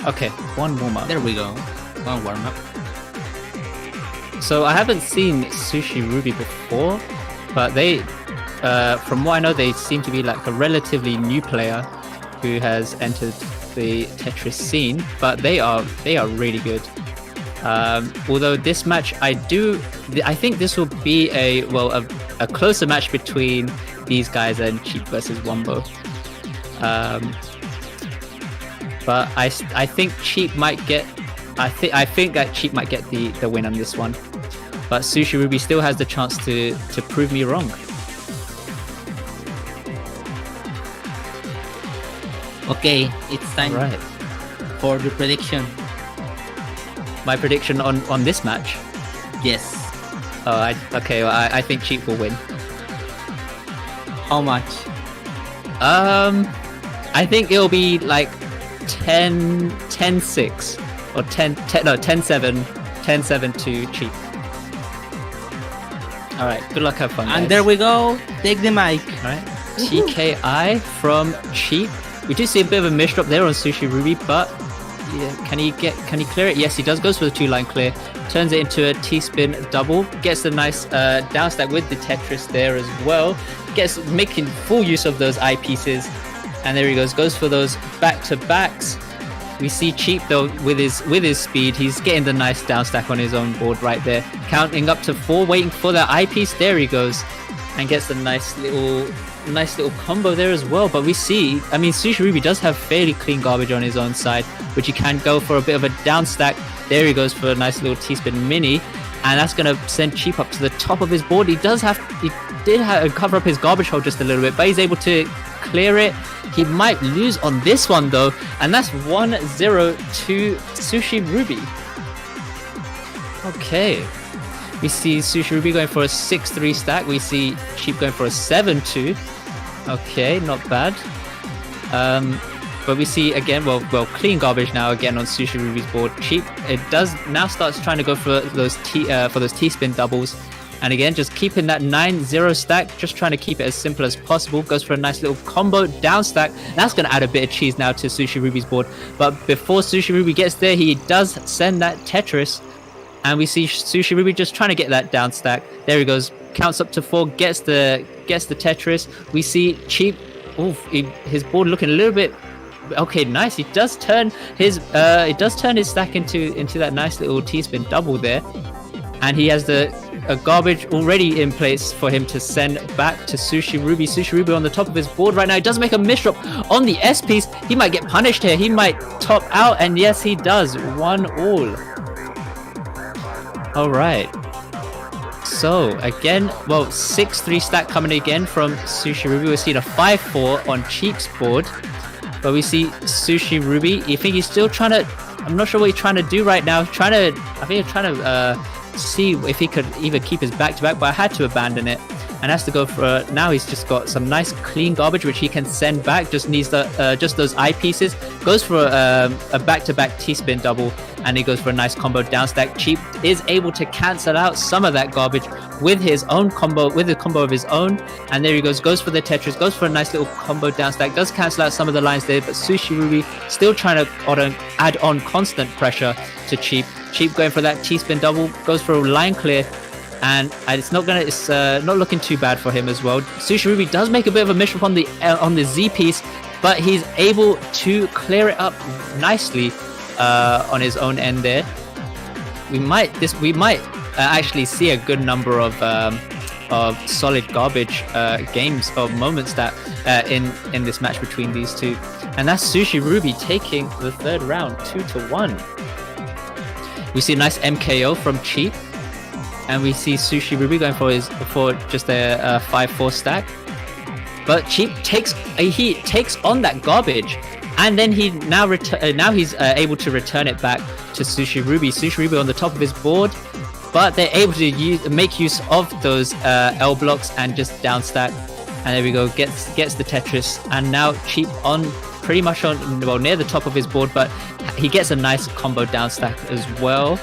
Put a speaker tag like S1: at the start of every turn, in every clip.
S1: Okay, one warm-up.
S2: There we go. One warm up.
S1: So I haven't seen Sushi Ruby before, but they, from what I know, they seem to be like a relatively new player who has entered the Tetris scene. But they are really good. Although this match, I think this will be a closer match between these guys and Cheep versus Wombo. But I think Cheep might get. I think that Cheep might get the win on this one, but Sushi Ruby still has the chance to prove me wrong.
S2: Okay, it's time
S1: Right.
S2: for the prediction.
S1: My prediction on this match.
S2: Yes.
S1: I think Cheep will win.
S2: How much?
S1: I think it'll be like 10-6 or 10-7 to Cheep. All right, good luck, have fun, guys.
S2: And there we go. Take the mic.
S1: All right, TKI from Cheep. We do see a bit of a misdrop there on Sushi Ruby, but yeah, can he clear it? Yes, he does. Goes for the 2-line clear, turns it into a T-spin double, gets the nice down stack with the Tetris there as well, making full use of those eyepieces, and there he goes for those back-to-backs. We see Cheep though with his speed, he's getting the nice down stack on his own board right there, counting up to 4, waiting for that eyepiece. There he goes, and gets the nice little combo there as well. But we see, I mean, Sushi Ruby does have fairly clean garbage on his own side, which he can go for a bit of a down stack. There he goes for a nice little T-spin mini, and that's going to send Cheep up to the top of his board. He did have to cover up his garbage hole just a little bit, but he's able to clear it. He might lose on this one though, and that's 1-0 to Sushi Ruby. Okay. We see Sushi Ruby going for a 6-3 stack. We see Cheep going for a 7-2. Okay, not bad. But we see again, well, clean garbage now again on Sushi Ruby's board. Cheep, it does now starts trying to go for those T-spin doubles, and again just keeping that 9-0 stack, just trying to keep it as simple as possible. Goes for a nice little combo down stack. That's going to add a bit of cheese now to Sushi Ruby's board. But before Sushi Ruby gets there, he does send that Tetris. And we see Sushi Ruby just trying to get that down stack. There he goes, counts up to 4, gets the Tetris. We see Cheep, his board looking a little bit okay. Nice. He does turn his stack into that nice little T-spin double there, and he has a garbage already in place for him to send back to Sushi Ruby. Sushi Ruby on the top of his board right now. He does make a misdrop on the S piece. He might get punished here. He might top out, and yes, he does. 1-all. All right. So again, 6-3 stack coming again from Sushi Ruby. We see the 5-4 on Cheep's board, but we see Sushi Ruby. I think he's still trying to. I'm not sure what he's trying to do right now. I think he's trying to see if he could either keep his back-to-back, but I had to abandon it and has to go for now. He's just got some nice clean garbage which he can send back. Just needs just those eyepieces. Goes for a back-to-back T-spin double, and he goes for a nice combo down stack. Cheep is able to cancel out some of that garbage with his own combo, with a combo of his own, and there he goes for the Tetris, goes for a nice little combo down stack, does cancel out some of the lines there, but Sushi Ruby still trying to add on constant pressure to Cheep. Cheep going for that T-spin double, goes for a line clear, and it's not looking too bad for him as well. Sushi Ruby does make a bit of a misstep on the Z piece, but he's able to clear it up nicely on his own end there. We might actually see a good number of solid garbage games or moments that in this match between these two, and that's Sushi Ruby taking the third round 2-1. We see a nice MKO from Cheep, and we see Sushi Ruby going for just a 5-4 stack, but Cheep takes on that garbage, and then now he's able to return it back to Sushi Ruby. Sushi Ruby on the top of his board, but they're able to make use of those L blocks and just down stack, and there we go, gets the Tetris, and now Cheep on pretty much near the top of his board, but he gets a nice combo down stack as well.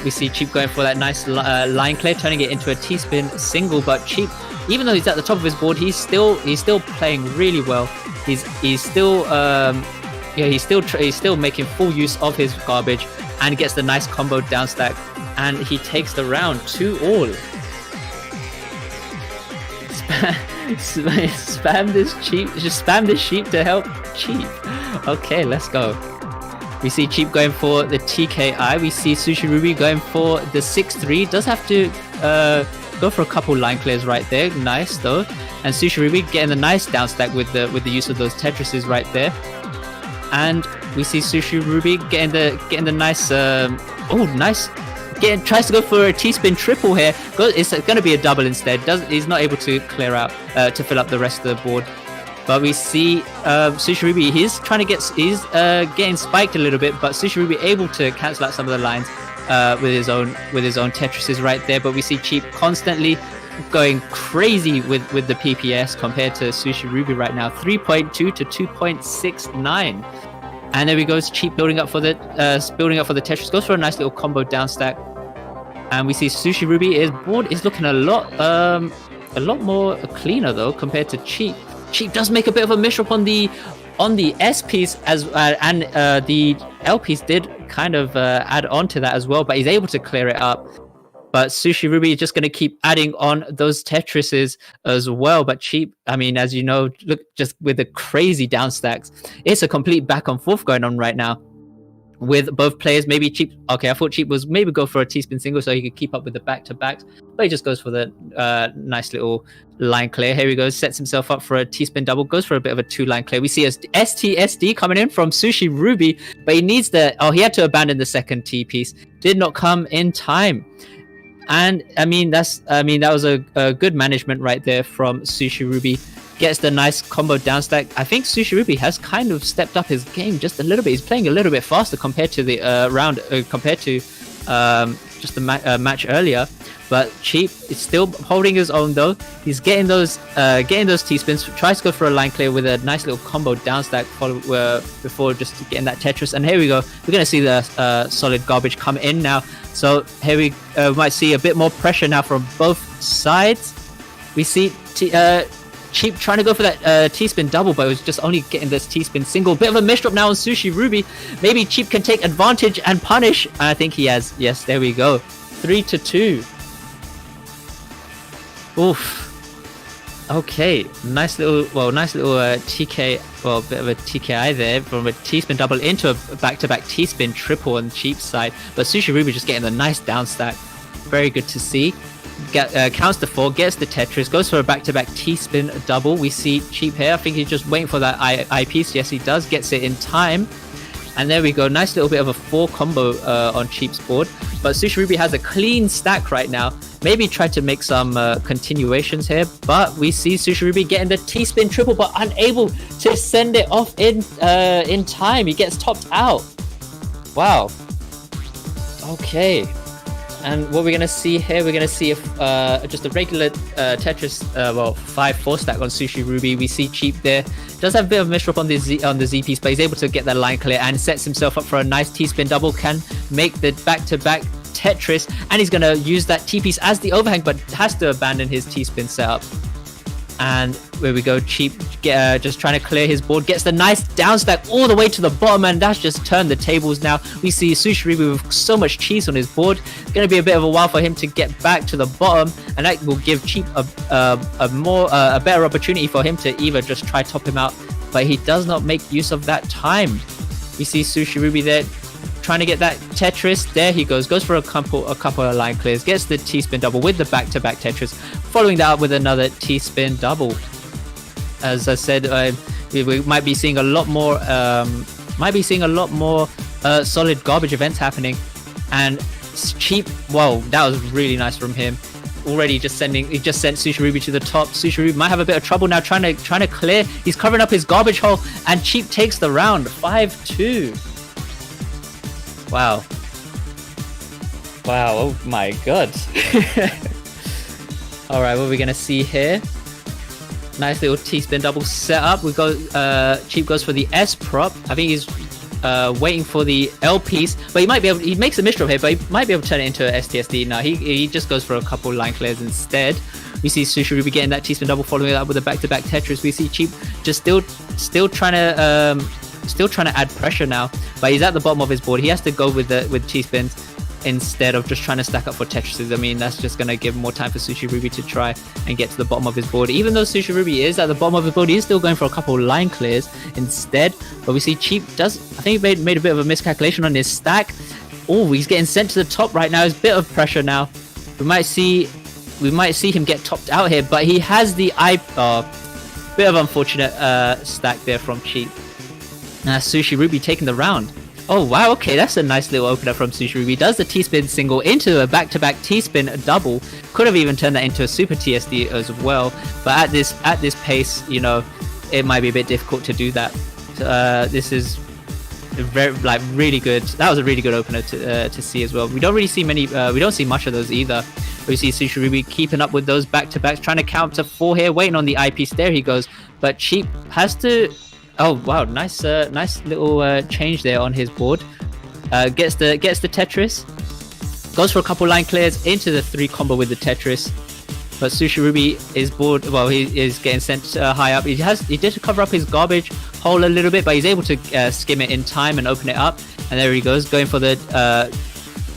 S1: We see Cheep going for that nice line clear, turning it into a T-spin single, but Cheep, even though he's at the top of his board, he's still playing really well. He's still yeah, he's still making full use of his garbage and gets the nice combo down stack, and he takes the round 2-all. Spam this Cheep, just spam this Cheep to help Cheep. Okay, let's go. We see Cheep going for the TKI. We see Sushi Ruby going for the 6-3. Does have to go for a couple line clears right there. Nice though. And Sushi Ruby getting the nice down stack with the use of those Tetrises right there. And we see Sushi Ruby getting the nice nice. Tries to go for a T-spin triple here. It's going to be a double instead. He's not able to clear out to fill up the rest of the board. But we see Sushi Ruby. He's getting spiked a little bit, but Sushi Ruby able to cancel out some of the lines with his own Tetrises right there. But we see Cheep constantly going crazy with the PPS compared to Sushi Ruby right now, 3.2 to 2.69. And there we go. Cheep building up for the Tetris. Goes for a nice little combo down stack. And we see Sushi Ruby. His board is looking a lot more cleaner though compared to Cheep. Cheep does make a bit of a misrep on the S piece and the L piece did kind of add on to that as well, but he's able to clear it up. But Sushi Ruby is just going to keep adding on those Tetrises as well. But Cheep, I mean, as you know, look, just with the crazy down stacks, it's a complete back and forth going on right now with both players. Maybe Cheep, okay, I thought Cheep was maybe go for a T-spin single so he could keep up with the back-to-backs, but he just goes for the nice little line clear. Here he goes, sets himself up for a T-spin double, goes for a bit of a 2-line clear. We see a TeamTSD coming in from Sushi Ruby, but he needs he had to abandon the second T-piece. Did not come in time. And I mean, that was a good management right there from Sushi Ruby. Gets the nice combo down stack. I think Sushi Ruby has kind of stepped up his game just a little bit. He's playing a little bit faster compared to the compared to just the match earlier. But Cheep is still holding his own though. He's getting those T-spins. Tries to go for a line clear with a nice little combo down stack before just getting that Tetris. And here we go. We're going to see the solid garbage come in now. So here we might see a bit more pressure now from both sides. We see Cheep trying to go for that T-spin double, but it was just only getting this T-spin single. Bit of a misdrop now on Sushi Ruby. Maybe Cheep can take advantage and punish. I think he has. Yes, there we go. 3-2. Oof. Okay, nice little TK, bit of a TKI there from a T-spin double into a back-to-back T-spin triple on Cheep's side. But Sushi Ruby just getting the nice down stack. Very good to see. Counts to 4, gets the Tetris, goes for a back-to-back T-spin double. We see Cheep here. I think he's just waiting for that I piece. Yes, he does. Gets it in time. And there we go. Nice little bit of a 4 combo on Cheep's board. But Sushi Ruby has a clean stack right now. Maybe try to make some continuations here. But we see Sushi Ruby getting the T-spin triple, but unable to send it off in time. He gets topped out. Wow. Okay. And what we're going to see here, we're going to see just a regular Tetris, 5-4 stack on Sushi Ruby. We see Cheep there. Does have a bit of a misdrop on the Z piece, but he's able to get that line clear and sets himself up for a nice T-spin double. Can make the back-to-back Tetris, and he's going to use that T-piece as the overhang, but has to abandon his T-spin setup. And where we go, Cheep just trying to clear his board, gets the nice down stack all the way to the bottom, and that's just turned the tables now. We see Sushi Ruby with so much cheese on his board. Going to be a bit of a while for him to get back to the bottom, and that will give Cheep a better opportunity for him to either just try top him out, but he does not make use of that time. We see Sushi Ruby there trying to get that Tetris. There he goes for a couple of line clears, gets the T-spin double with the back-to-back Tetris, following that up with another T-spin double. As I said, we might be seeing a lot more solid garbage events happening. And Cheep, wow, that was really nice from him. Already he just sent Sushi Ruby to the top. Sushi Ruby might have a bit of trouble now trying to clear. He's covering up his garbage hole, and Cheep takes the round 5-2. Wow, oh my god. All right, what are we gonna see here? Nice little T-spin double setup. We go, Cheep goes for the S prop. I think he's waiting for the L piece, but he makes a misdrop here, but he might be able to turn it into a STSD. Now he just goes for a couple line clears instead. We see Sushi Ruby getting that T-spin double, following it up with a back-to-back Tetris. We see Cheep just still trying to still trying to add pressure now, but he's at the bottom of his board. He has to go with T-spins instead of just trying to stack up for Tetrises. I mean, that's just going to give more time for Sushi Ruby to try and get to the bottom of his board. Even though Sushi Ruby is at the bottom of his board, he's still going for a couple line clears instead. But we see Cheep does, I think he made a bit of a miscalculation on his stack. Oh, he's getting sent to the top right now. There's a bit of pressure now. We might see him get topped out here, but he has the bit of unfortunate stack there from Cheep. Sushi Ruby taking the round. Oh wow, okay, that's a nice little opener from Sushi Ruby. Does the T-spin single into a back-to-back T-spin double. Could have even turned that into a super TSD as well. But at this pace, you know, it might be a bit difficult to do that. This is very really good. That was a really good opener to see as well. We don't really see many. We don't see much of those either. We see Sushi Ruby keeping up with those back-to-backs, trying to counter 4 here, waiting on the eyepiece. There he goes. But Cheep has to. Oh wow, nice little change there on his board. Gets the Tetris, goes for a couple line clears into the 3 combo with the Tetris. But Sushi Ruby is bored. Well, he is getting sent high up. He did cover up his garbage hole a little bit, but he's able to skim it in time and open it up. And there he goes, going for the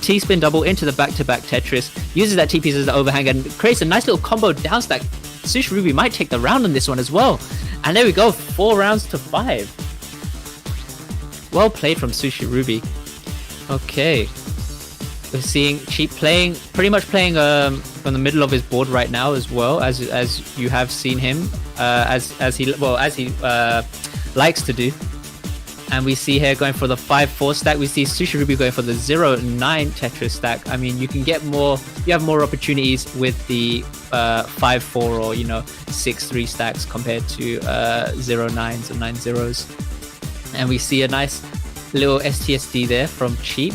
S1: T-spin double into the back-to-back Tetris. Uses that T-piece as the overhang and creates a nice little combo down stack. Sushi Ruby might take the round on this one as well. And there we go, 4 rounds to 5. Well played from Sushi Ruby. Okay. We're seeing Cheep pretty much playing from the middle of his board right now as well, as you have seen him, as he likes to do. And we see here going for the 5-4 stack. We see Sushi Ruby going for the 0-9 Tetris stack. I mean, you have more opportunities with the 5-4 or 6-3 stacks compared to 0-9s and 9-0s. And we see a nice little STSD there from Cheep.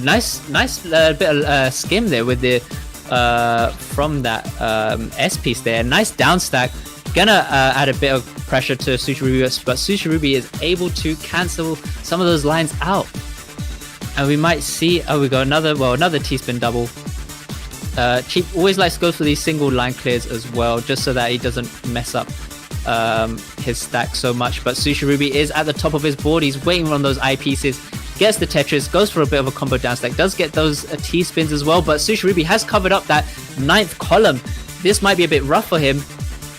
S1: Nice bit of skim there with the from that S piece there. Nice down stack. Gonna add a bit of pressure to Sushi Ruby, but Sushi Ruby is able to cancel some of those lines out. And we might see, we got another T-spin double. Cheep always likes to go for these single line clears as well, just so that he doesn't mess up his stack so much. But Sushi Ruby is at the top of his board. He's waiting on those eyepieces, gets the Tetris, goes for a bit of a combo down stack, does get those T-spins as well. But Sushi Ruby has covered up that 9th column. This might be a bit rough for him,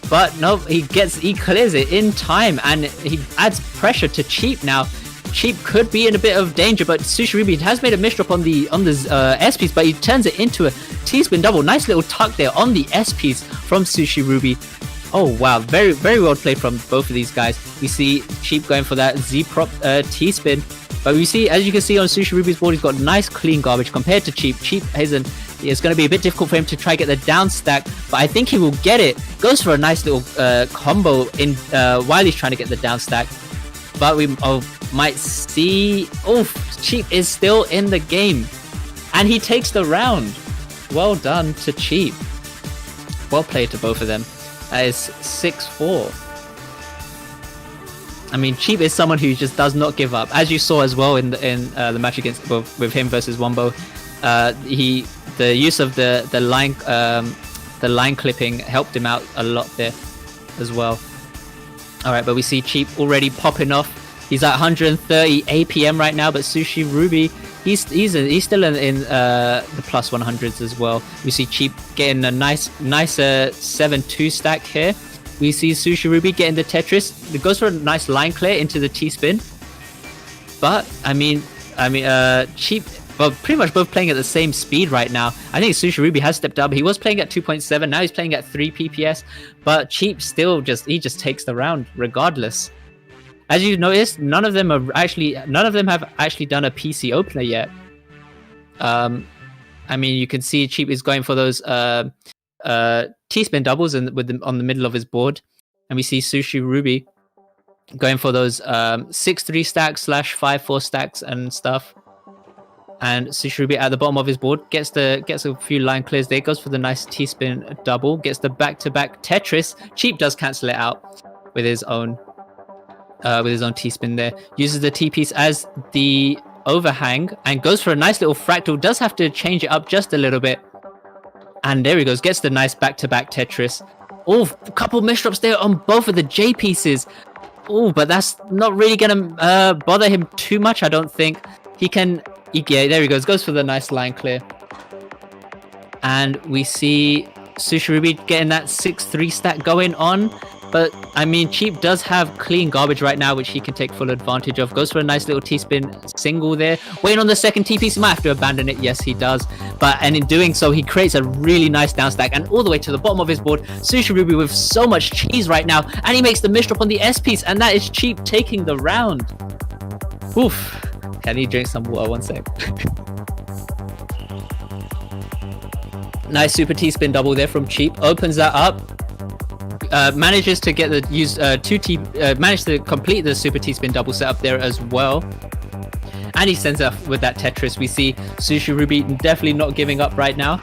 S1: but no, he clears it in time, and he adds pressure to Cheep now. Cheep could be in a bit of danger, but Sushi Ruby has made a misdrop on the S piece, but he turns it into a T-spin double. Nice little tuck there on the S piece from Sushi Ruby. Oh wow, very very well played from both of these guys. We see Cheep going for that Z prop T-spin, but we see, as you can see on Sushi Ruby's board, he's got nice clean garbage compared to Cheep. Cheep it's going to be a bit difficult for him to try to get the down stack, but I think he will get it. Goes for a nice little combo in while he's trying to get the down stack. But we might see... Cheep is still in the game. And he takes the round. Well done to Cheep. Well played to both of them. That is 6-4. I mean, Cheep is someone who just does not give up. As you saw as well in the match against with him versus Wombo, the use of the line clipping helped him out a lot there as well. All right, but we see Cheep already popping off. He's at 130 APM right now, but Sushi Ruby, he's still in the plus 100s as well. We see Cheep getting a nice 7-2 stack here. We see Sushi Ruby getting the Tetris. It goes for a nice line clear into the T-spin. But I mean, Cheep. Well, pretty much both playing at the same speed right now. I think Sushi Ruby has stepped up. He was playing at 2.7. Now he's playing at 3 PPS. But Cheep still just takes the round regardless. As you noticed, none of them have actually done a PC opener yet. I mean, you can see Cheep is going for those T-spin doubles on the middle of his board, and we see Sushi Ruby going for those 6-3 stacks / 5-4 stacks and stuff. And Sushi Ruby at the bottom of his board gets a few line clears there, goes for the nice T-spin double, gets the back-to-back Tetris. Cheep does cancel it out with his own T-spin there. Uses the T-piece as the overhang and goes for a nice little fractal. Does have to change it up just a little bit. And there he goes, gets the nice back-to-back Tetris. A couple misdrops there on both of the J pieces. Oh, but that's not really gonna bother him too much. I don't think he can. Yeah, there he goes. Goes for the nice line clear, and we see Sushi Ruby getting that 6-3 stack going on. But I mean, Cheep does have clean garbage right now, which he can take full advantage of. Goes for a nice little T-spin single there. Waiting on the second T-piece. He might have to abandon it. Yes, he does. And in doing so, he creates a really nice down stack. And all the way to the bottom of his board, Sushi Ruby with so much cheese right now. And he makes the misdrop on the S-piece. And that is Cheep taking the round. Oof. Can he drink some water? One sec. Nice super T-spin double there from Cheep. Opens that up. Manages to get managed to complete the super T-spin double setup there as well, and he sends up with that Tetris. We see Sushi Ruby definitely not giving up right now.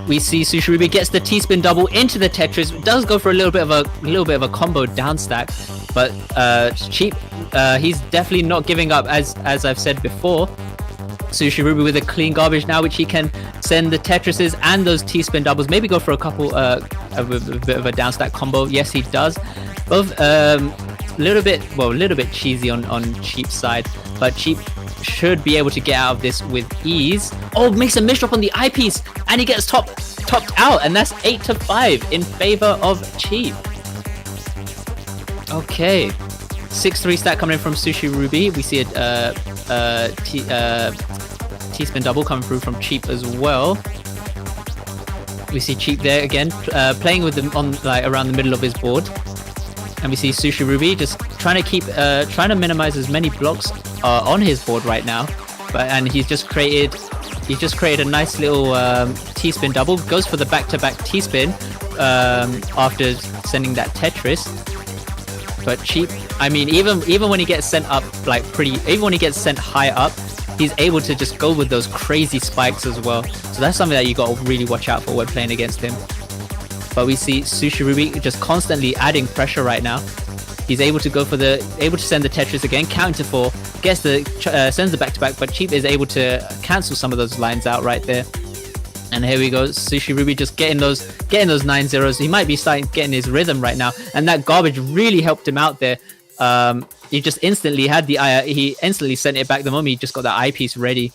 S1: We see Sushi Ruby gets the T-spin double into the Tetris. Does go for a little bit of a combo down stack, but Cheep, he's definitely not giving up as I've said before. Sushi Ruby with a clean garbage now, which he can send the Tetrises and those T-spin doubles. Maybe go for a couple a bit of a down stack combo. Yes, he does. Both a little bit cheesy on Cheep's side, but Cheep should be able to get out of this with ease. Oh, makes a misdrop on the eyepiece, and he gets topped out, and that's 8-5 in favor of Cheep. Okay, 6-3 stack coming in from Sushi Ruby. We see a T-spin double coming through from Cheep as well. We see Cheep there again, playing with them on around the middle of his board, and we see Sushi Ruby just trying to minimize as many blocks on his board right now. And he's just created a nice little T-spin double. Goes for the back-to-back T-spin after sending that Tetris. But Cheep, I mean, even when he gets sent up even when he gets sent high up, he's able to just go with those crazy spikes as well. So that's something that you got to really watch out for when playing against him. But we see Sushi Ruby just constantly adding pressure right now. He's able to send the Tetris again, count to 4, sends the back-to-back, but Cheep is able to cancel some of those lines out right there. And here we go, Sushi Ruby just getting those 9-0s. He might be getting his rhythm right now, and that garbage really helped him out there. He just instantly he instantly sent it back the moment he just got that eyepiece ready.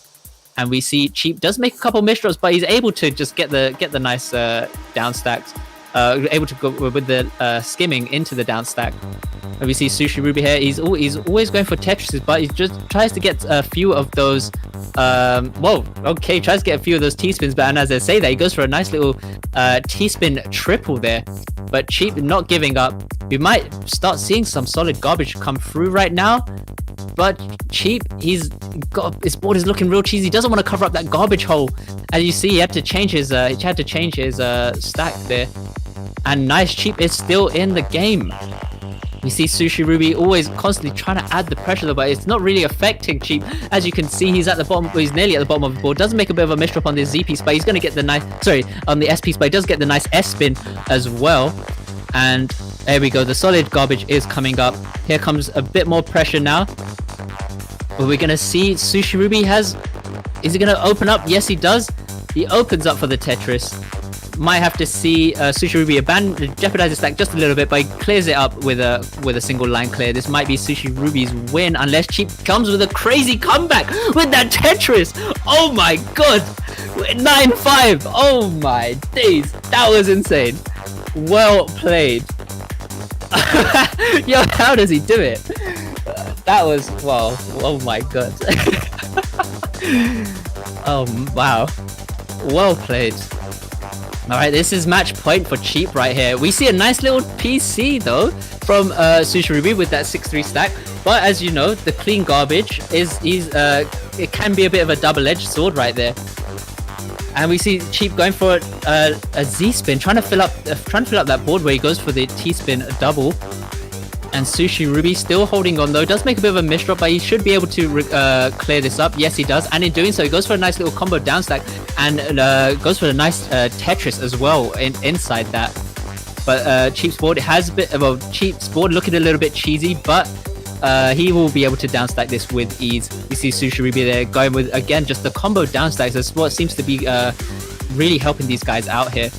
S1: And we see Cheep does make a couple misdrops, but he's able to just get the nice down stacks. Able to go with the skimming into the down stack. And we see Sushi Ruby here. He's always going for Tetrises, but he just tries to get a few of those. Tries to get a few of those T-spins. But and as I say that, he goes for a nice little T-spin triple there. But Cheep not giving up. We might start seeing some solid garbage come through right now. But Cheep, his board is looking real cheesy. He doesn't want to cover up that garbage hole. As you see, he had to change his stack there. And nice, Cheep is still in the game. We see Sushi Ruby always constantly trying to add the pressure though, but it's not really affecting Cheep. As you can see, he's nearly at the bottom of the board. Doesn't make a bit of a misdrop on the Z piece, but he's going to get on the S piece, but he does get the nice S spin as well. And there we go, the solid garbage is coming up. Here comes a bit more pressure now. But we're going to see Sushi Ruby is he going to open up? Yes, he does. He opens up for the Tetris. Might have to see Sushi Ruby jeopardize the stack just a little bit, but he clears it up with a single line clear. This might be Sushi Ruby's win unless Cheep comes with a crazy comeback with that Tetris. Oh my god, 9-5. Oh my days, that was insane. Well played. Yo, how does he do it? That was wow. Oh my god. Oh wow, well played. Alright, this is match point for Cheep right here. We see a nice little PC though from Sushi Ruby with that 6-3 stack. But as you know, the clean garbage it can be a bit of a double-edged sword right there. And we see Cheep going for a Z spin, trying to fill up that board where he goes for the T spin double. And Sushi Ruby still holding on though, does make a bit of a misdrop, but he should be able to clear this up. Yes, he does. And in doing so, he goes for a nice little combo down stack and goes for a nice Tetris as well inside that. But Cheep's board Cheep's board looking a little bit cheesy, but he will be able to down stack this with ease. We see Sushi Ruby there going with, again, just the combo down stacks. That's what seems to be really helping these guys out here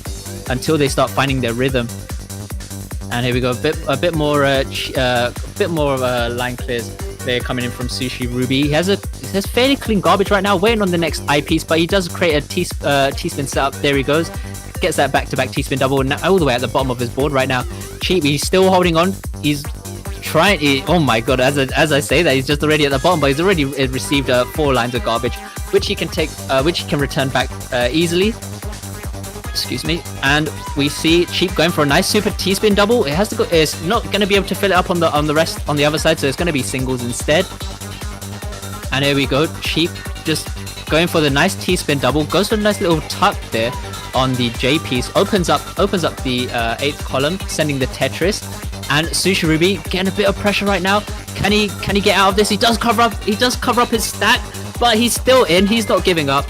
S1: until they start finding their rhythm. And here we go, a bit more line clears there coming in from Sushi Rubi. He has fairly clean garbage right now, waiting on the next eyepiece, but he does create a T-spin setup. There he goes, gets that back-to-back T-spin double, and all the way at the bottom of his board right now. Cheep, he's still holding on. He's trying. Oh my god! As I say that, he's just already at the bottom, but he's already received 4 lines of garbage, which he can take, which he can return back easily. Excuse me. And we see Cheep going for a nice super T-spin double. It has to go. It's not going to be able to fill it up on the rest on the other side, so it's going to be singles instead. And here we go. Cheep just going for the nice T-spin double. Goes for a nice little tuck there on the J piece. Opens up the 8th column, sending the Tetris. And Sushi Rubi getting a bit of pressure right now. Can he get out of this? He does cover up his stack, but he's still in. He's not giving up.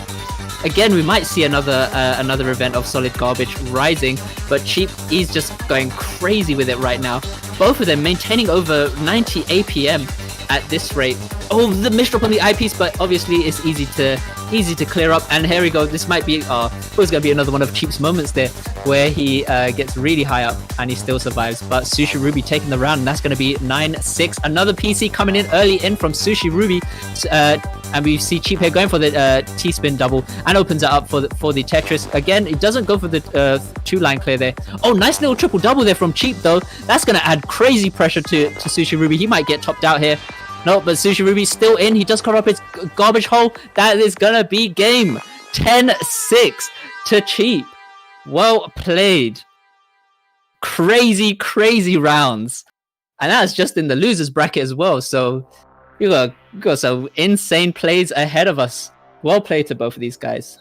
S1: Again, we might see another event of solid garbage rising, but Cheep, he's just going crazy with it right now. Both of them maintaining over 90 APM at this rate. Oh, the misdrop on the eyepiece, but obviously it's easy to clear up. And here we go. This might be it was going to be another one of Cheep's moments there, where he gets really high up and he still survives. But Sushi Rubi taking the round, and that's going to be 9-6. Another PC coming in early in from Sushi Rubi, and we see Cheep here going for the T-spin double and opens it up for the Tetris. Again, it doesn't go for the 2-line clear there. Oh, nice little triple double there from Cheep though. That's going to add crazy pressure to Sushi Rubi. He might get topped out here. No, but Sushi Rubi's still in. He does cover up his garbage hole. That is gonna be game 10-6 to Cheep. Well played. Crazy rounds. And that's just in the losers bracket as well. So you got some insane plays ahead of us. Well played to both of these guys.